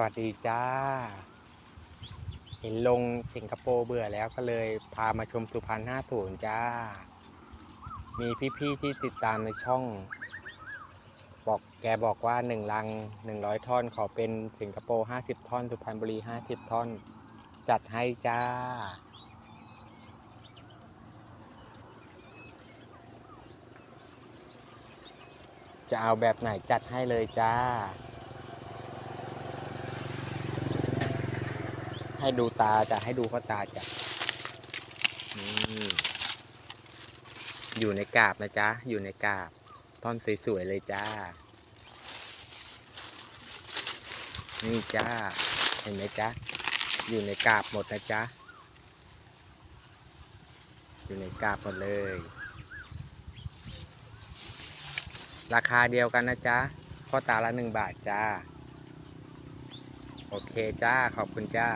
วัสดีจ้า เห็นลงสิงคโปร์เบื่อแล้วก็เลยพามาชมสุพรรณ50จ้า มีพี่ๆที่ติดตามในช่องบอกว่า1 ลัง100 ท่อนขอเป็นสิงคโปร์50 ท่อนสุพรรณบุรี50 ท่อน จัดให้จ้า จะเอาแบบไหนจัดให้เลยจ้า ให้ดูตาจะให้ดูข้อตาจ้ะนี่อยู่ในกาบนะจ๊ะ อยู่ในกาบท่อนสวยๆเลยจ้า นี่จ้า เห็นไหมจ๊ะ อยู่ในกาบหมดนะจ๊ะ อยู่ในกาบหมดเลย ราคาเดียวกันนะจ๊ะข้อตาละ1 บาทจ้า โอเคจ้า ขอบคุณจ้า